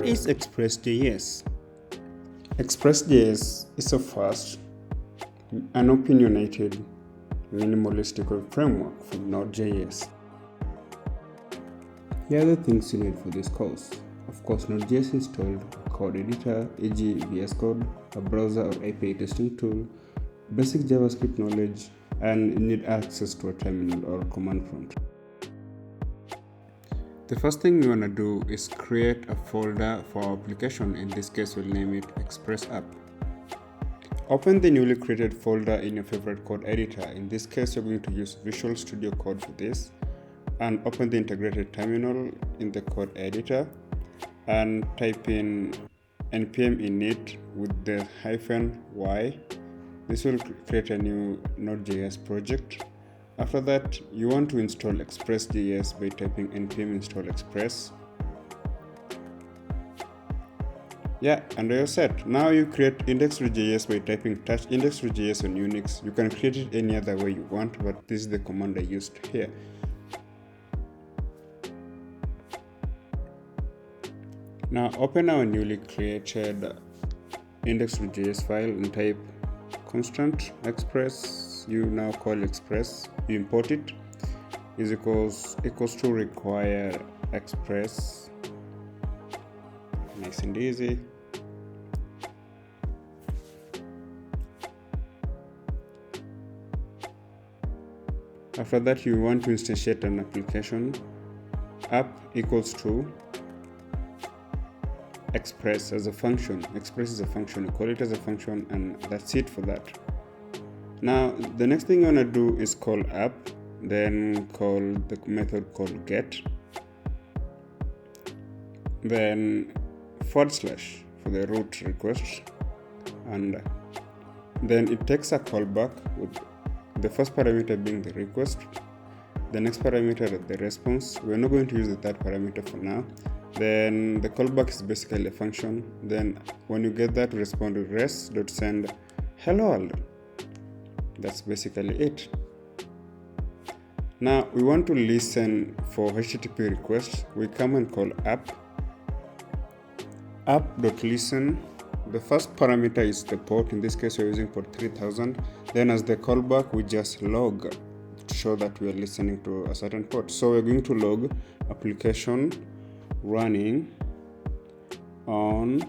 is express.JS? Express.js is a fast and opinionated minimalistic framework for Node.js. Here are the things you need for this course. Of course, Node.js installed, a code editor, e.g. VS Code, a browser or API testing tool, basic JavaScript knowledge, and you need access to a terminal or command prompt. The first thing you want to do is create a folder for our application. In this case, we'll name it Express App. Open the newly created folder in your favorite code editor. In this case, you're going to use Visual Studio Code for this. And open the integrated terminal in the code editor and type in npm init with the -y. This will create a new Node.js project. After that, you want to install express.js by typing npm install express. Yeah, and you're set. Now you create index.js by typing touch index.js on Unix. You can create it any other way you want, but this is the command I used here. Now open our newly created index.js file and type constant express. You now call express, you import it, is equals to require express. Nice and easy. After that, you want to instantiate an application. App equals to express as a function. Express is a function, you call it as a function, and that's it for that. Now the next thing you want to do is call app, then call the method called get, then / for the root request, and then it takes a callback with the first parameter being the request, the next parameter the response. We're not going to use the third parameter for now. Then the callback is basically a function. Then when you get that, respond to res.send hello world. That's basically it. Now we want to listen for HTTP requests. We come and call app.listen. The first parameter is the port. In this case, we're using port 3000. Then as the callback, we just log to show that we are listening to a certain port. So we're going to log application running on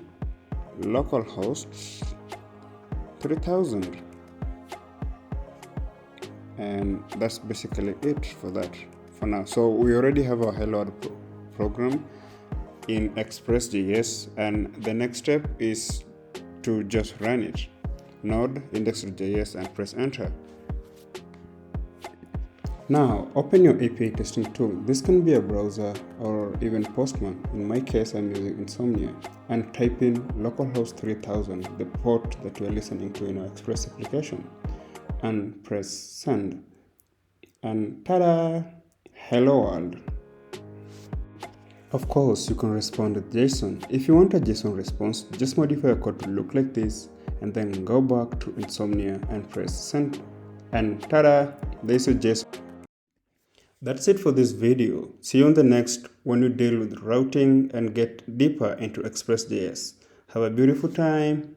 localhost 3000. And that's basically it for that for now. So we already have our hello world program in express.js, and the next step is to just run it. Node index.js and press enter. Now open your API testing tool. This can be a browser or even Postman. In my case, I'm using Insomnia, and type in localhost 3000, the port that we're listening to in our Express application, and press send, and ta-da! Hello world. Of course, you can respond with JSON. If you want a JSON response, just modify your code to look like this, and then go back to Insomnia and press send, and ta-da! There's a JSON. That's it for this video. See you on the next when we deal with routing and get deeper into Express.js. Have a beautiful time.